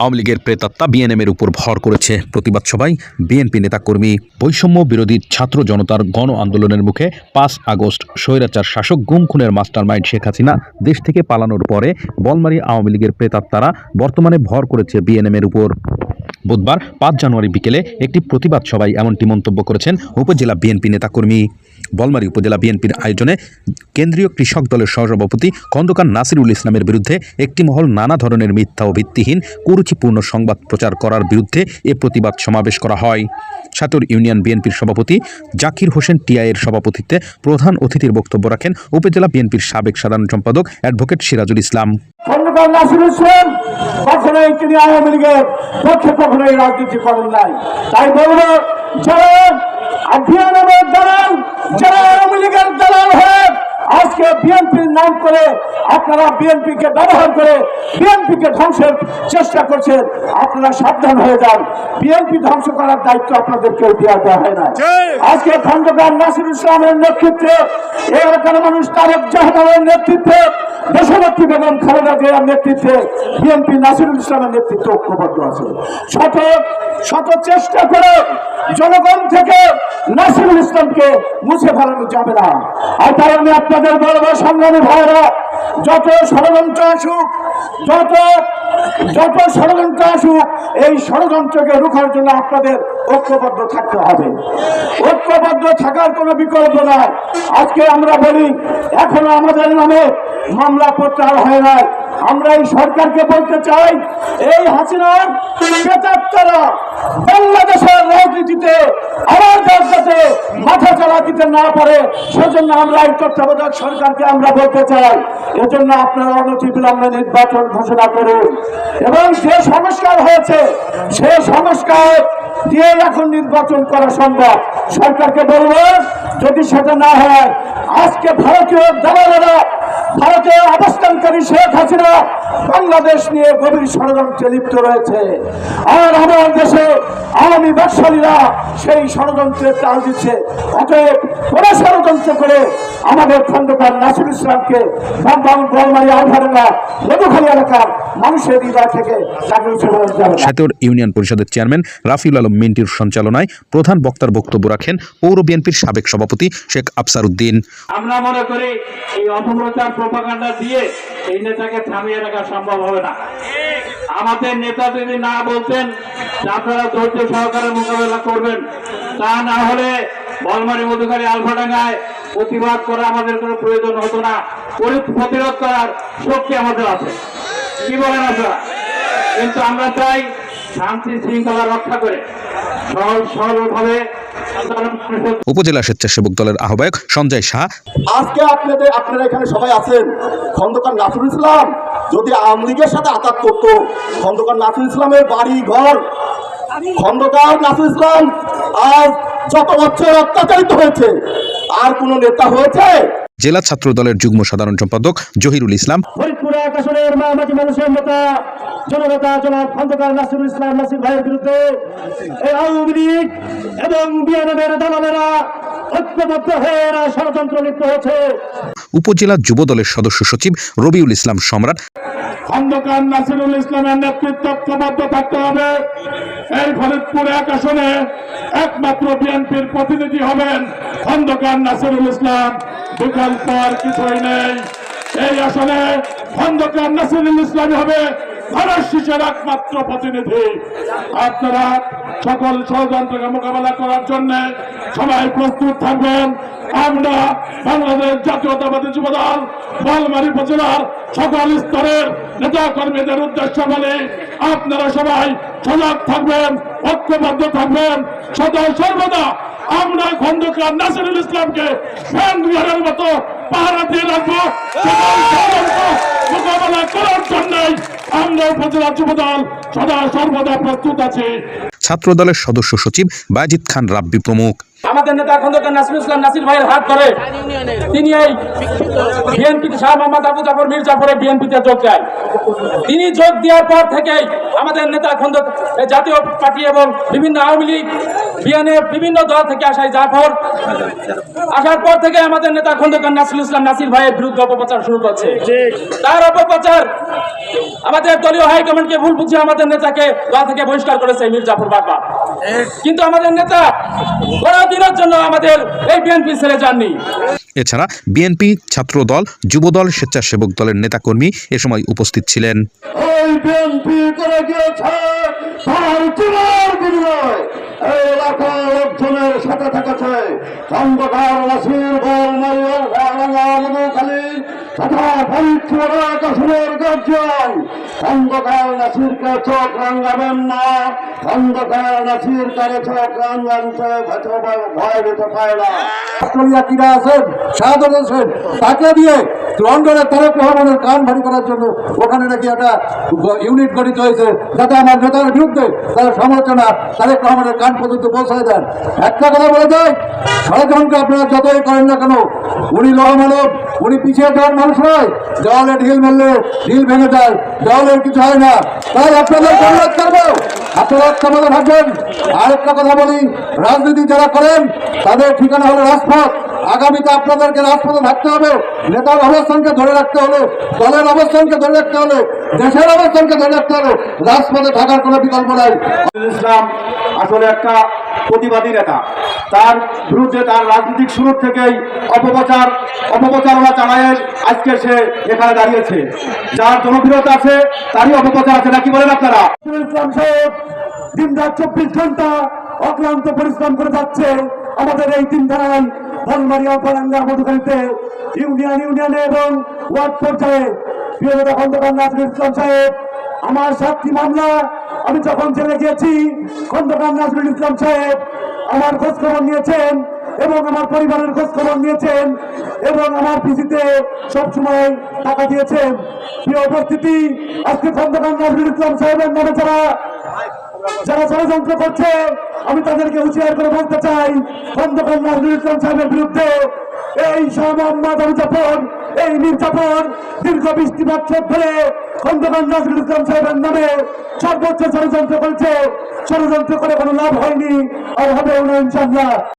আওয়ামী লীগের প্রেতাত্মা বিএনএমের উপর ভর করেছে প্রতিবাদ সভায় বিএনপি নেতাকর্মী। বৈষম্য বিরোধী ছাত্র জনতার গণ আন্দোলনের মুখে ৫ আগস্ট স্বৈরাচার শাসক গুম খুনের মাস্টারমাইন্ড শেখ হাসিনা দেশ থেকে পালানোর পরে বলমারী আওয়ামী লীগের প্রেতাত্মারা বর্তমানে ভর করেছে বিএনএমের উপর। বুধবার ৫ জানুয়ারি বিকেলে একটি প্রতিবাদ সভায় এমনটি মন্তব্য করেছেন উপজেলা বিএনপি নেতাকর্মী। বলমারী উপজেলা বিএনপির আয়োজনে কেন্দ্রীয় কৃষক দলের সহসভাপতি খন্দকার নাসিরুল ইসলামের বিরুদ্ধে একটি মহল নানা ধরনের মিথ্যা ও ভিত্তিহীন কুরুচিপূর্ণ সংবাদ প্রচার করার বিরুদ্ধে এ প্রতিবাদ সমাবেশ করা হয়। সাতর ইউনিয়ন বিএনপির সভাপতি জাকির হোসেন টিআইয়ের সভাপতিত্বে প্রধান অতিথির বক্তব্য রাখেন উপজেলা বিএনপির সাবেক সাধারণ সম্পাদক অ্যাডভোকেট সিরাজুল ইসলাম। খন্দকার নাসিরুল ইসলাম কখনোই তিনি আওয়ামী লীগের পক্ষে কখনোই রাজনীতি করেন নাই। তাই বলবো, যারা বিএনএমের দালাল, যারা আওয়ামী লীগের দালাল হয়ে আজকে বিএনপির নাম করে আপনারা বিএনপিকে ব্যবহার করে বিএনপিকে ধ্বংসের চেষ্টা করছেন, আপনারা সাবধান হয়ে যান। বিএনপি ধ্বংস করার দায়িত্ব আপনাদেরকে দেওয়া হয় না। আজকে খন্দকার নাসিরুল ইসলামের নেতৃত্বে, এই এলাকার মানুষ তারেক জাহানের নেতৃত্বে, দেশনেত্রী বেগম খালেদা জিয়ার নেতৃত্বে বিএনপি নাসিরুল ইসলামের নেতৃত্বে ঐক্যবদ্ধ আছে। শত চেষ্টা করে জনগণ থেকে নাসিরুল ইসলামকে মুছে ফেলানো যাবে না। আর তাই আমি আপনাদের বলবো, সংগ্রামী ভাইরা, যত ষড়যন্ত্র আসুক, যত ষড়যন্ত্র আসুক, এই ষড়যন্ত্রকে রোখার জন্য আপনাদের ঐক্যবদ্ধ থাকতে হবে। ঐক্যবদ্ধ থাকার কোনো বিকল্প নাই। আজকে আমরা বলি, এখনো আমাদের নামে মামলা প্রত্যাহার হয় নাই। আমরা এই সরকারকে বলতে চাই, এই হাসিনার প্রেতাত্মারা বাংলাদেশের রাজনীতিতে আবার যাতে মাথা চালা দিতে না পারে, সেজন্য আমরা এই তত্ত্বাবধায়ক সরকারকে আমরা বলতে চাই, এজন্য আপনারা অনতিবিলম্বে নির্বাচন ঘোষণা করুন এবং যে সংস্কার হয়েছে সে সংস্কার দিয়ে এখন নির্বাচন করা সম্ভব। সরকারকে বলবো, যদি সেটা না হয়, আজকে ভারতীয় দালালেরা, ভারতের অবস্থানকারী শেখ হাসিনা বাংলাদেশ নিয়ে গভীর ষড়যন্ত্রে লিপ্ত রয়েছে। আর আমার দেশে আওয়ামী ব্যবসায়ীরা সেই ষড়যন্ত্রের তাল দিচ্ছে। অতএব কোন ষড়যন্ত্র করে আমাদের খন্দকার নাসিরুল ইসলামকে বলমারী আলভারেঙ্গা মধুখালী এলাকার মানুষের হৃদয় থেকে তাকে উঠে যাবে। সাতর ইউনিয়ন পরিষদের চেয়ারম্যান রাফিউল আলম মিন্টির সঞ্চালনায় প্রধান বক্তার বক্তব্য রাখেন পৌর বিএনপির সাবেক সভাপতি শেখ আফসার উদ্দিন। আমরা মনে করি এই অপপ্রচার প্রোপাগান্ডা দিয়ে এই নেতাকে থামিয়ে রাখা সম্ভব হবে না। আমাদের নেতা যদি না বলতেন আপনারা ধৈর্য সহকারে মোকাবেলা করবেন, তা না হলে বলমারী মধুখালী আলফাডাঙ্গায় প্রতিবাদ করা আমাদের কোনো প্রয়োজন হতো না। প্রতিরোধ করার শক্তি আমাদের আছে, কি বলেন আপনারা? কিন্তু আমরা চাই শান্তি শৃঙ্খলা রক্ষা করে সরলভাবে। উপজেলা স্বেচ্ছাসেবক দলের আহ্বায়ক সঞ্জয় শাহ, আজকে আপনারা এখানে সবাই আছেন, খন্দকার নাসিরুল ইসলাম যদি আওয়ামী লীগের সাথে আঘাত করত, খন্দকার নাসিরুল ইসলামের বাড়ি ঘর, খন্দকার নাসিরুল ইসলাম আজ যত বছর অত্যাচারিত হয়েছে, আর কোন নেতা হয়েছে? জেলা ছাত্র দলের যুগ্ম সাধারণ সম্পাদক জহিরুল ইসলাম, ফরিদপুর এক আসনের মামাটি মানুষের নেতা জননেতা জনাব খন্দকার নাসিরুল ইসলাম নাসির ভাইয়ের বিরুদ্ধে এই আওয়ামী লীগ এবং বিএনএমের দালালেরা ঐক্যবদ্ধ হয়ে ষড়যন্ত্র লিপ্ত হয়েছে। উপজেলা যুব দলের সদস্য সচিব রবিউল ইসলাম সম্রাট, খন্দকার নাসিরুল ইসলামের নেতৃত্ব ঐক্যবদ্ধ থাকতে হবে। এই ফরিদপুর এক আসনে একমাত্র বিএনপির প্রতিনিধি হবেন খন্দকার নাসিরুল ইসলাম, বিকল্প আর কিছুই নেই। এই আসনে খন্দকার নাসিরুল ইসলাম হবে ভারত শিশুর একমাত্র প্রতিনিধি। আপনারা সকল ষড়যন্ত্রকে মোকাবেলা করার জন্য সবাই প্রস্তুত থাকবেন। আমরা বাংলাদেশ জাতীয়তাবাদী যুবদল বলমারী উপজেলার সকল স্তরের নেতা কর্মীদের উদ্দেশ্য বলে, আপনারা সবাই সজাগ থাকবেন, ঐক্যবদ্ধ থাকবেন। সদা সর্বদা আমরা খন্দকার নাসিরুল ইসলামকে ফ্যানগুলোর মতো পাহারা দিয়ে রাখবো। মোকাবেলা করার জন্যই আমরা উপজেলা যুবদল সদা সর্বদা প্রস্তুত আছি। ছাত্র দলের সদস্য সচিব বাজিদ খান রাব্বি প্রমুখ। আমাদের নেতা খন্দকার নাসিরুল ইসলাম নাসির ভাইয়ের হাত ধরে তিনি এই বিএনপিতে শাহ মোহাম্মদ আবু জাফর মীর জাফরের বিএনপিতে যোগ দেয়। তিনি যোগ দেওয়ার পর থেকেই আমাদের নেতা খন্দকার জাতীয় পার্টি এবং বিভিন্ন আওয়ামী লীগ বিএনএফ বিভিন্ন দল থেকে আসা এই জাফর আসার পর থেকে আমাদের নেতা খন্দকার নাসিরুল ইসলাম নাসির ভাইয়ের বিরুদ্ধে অপপ্রচার শুরু করছে। তার অপপ্রচার আমাদের দলীয় হাইকমান্ডকে ভুল বুঝে আমাদের নেতাকে দল থেকে বহিষ্কার করেছে মীর জাফর বাবা। কিন্তু আমাদের নেতা কোনো দিনের জন্য আমাদের এই বিএনপি ছেড়ে যাননি। এছাড়া বিএনপি, ছাত্রদল, যুবদল, স্বেচ্ছাসেবক দলের নেতাকর্মী এ সময় উপস্থিত ছিলেন। ওই বিএনপি করে গিয়েছে তার জীবনের বিনিময়ে এই এলাকার লোকজনের সাথে থেকেছে খন্দকার নাসির গোলমারিয়ার ভাঙা মধুখালী তথা ফরিদপুর কাশ্মীর গর্জন। খন্দকার নাসিরকে চোখ রাঙাবেন না, খন্দকার নাসির কারে চোখ রাঙানতে ভয় দিতে পারে না। অস্ট্রেলিয়া কিরা আছেন, শাহাদত আছেন, তাকে দিয়ে লন্ডনের তারেক রহমানের কান ভারী করার জন্য ওখানে নাকি একটা ইউনিট গঠিত হয়েছে, যাতে আমার নেতার বিরুদ্ধে তারা সমালোচনা তারেক রহমানের কান পর্যন্ত পৌঁছায় দেন। একটা কথা বলে দেয়, ষড়যন্ত্র আপনারা যতই করেন না কেন, উনি লহমানব, উনি পিছিয়ে যাওয়ার মানুষ নয়। দেওয়ালে ঢিল মারলে ঢিল ভেঙে যায়, দেওয়ালের কিছু হয় না। তাই আপনাদের অনুরোধ করবো, আপনারা ক্ষমতা থাকবেন। আরেকটা কথা বলি, রাজনীতি যারা করেন তাদের ঠিকানা হলো রাজপথ। আগামীতে আপনাদেরকে রাজপথে থাকতে হবে। নেতার অবস্থানকে ধরে রাখতে হলে, দলের অবস্থানকে ধরে রাখতে হলে, দেশের অবস্থানকে ধরে রাখতে হলে রাজপথে থাকার কোনো বিকল্প নাই। ইসলাম আসলে একটা প্রতিবাদী নেতা, তার বিরুদ্ধে তার রাজনৈতিক শুরু থেকেই অপপ্রচারণা চালায় আজকে সে এখানে দাঁড়িয়েছে। যার জনপ্রিয়তা আছে তারই অপপ্রচার আছে, নাকি বলেন আপনারা? ইসলাম সাহেব দিন রাত 24 ঘন্টা অক্লান্ত পরিশ্রম করে যাচ্ছে আমাদের এই তিন ধারায় বনমারিয়া, পালাঙ্গা, মধুখালীতে ইউনিয়নে এবং ওয়ার্ড পর্যায়ে। প্রিয় নেতা খন্দকার নাসিরুল ইসলাম সাহেব, আমার 7টি মামলা আমি যখন জেলে গিয়েছি, খন্দকার নাসিরুল ইসলাম সাহেব আমার খোঁজ খবর নিয়েছেন এবং আমার পরিবারের খোঁজ খবর নিয়েছেন এবং আমার পিসিতে সবসময় টাকা দিয়েছেন। প্রিয় উপস্থিতি, আজকে খন্দকার নাসিরুল ইসলাম সাহেবের নামে যারা ষড়যন্ত্র করছে, আমি তাদেরকে হুঁশিয়ার করে বলতে চাই, খন্দকার নাসিরুল ইসলাম সাহেবের বিরুদ্ধে এই শাহ মোহাম্মদ আবু জাফর, এই মীর জাফর দীর্ঘ 20টি বছর ধরে খন্দকার নাসিরুল ইসলাম সাহেবের নামে সর্বোচ্চ ষড়যন্ত্র করেছে। ষড়যন্ত্র করে কোনো লাভ হয়নি, আর হবেও না ইনশাআল্লাহ।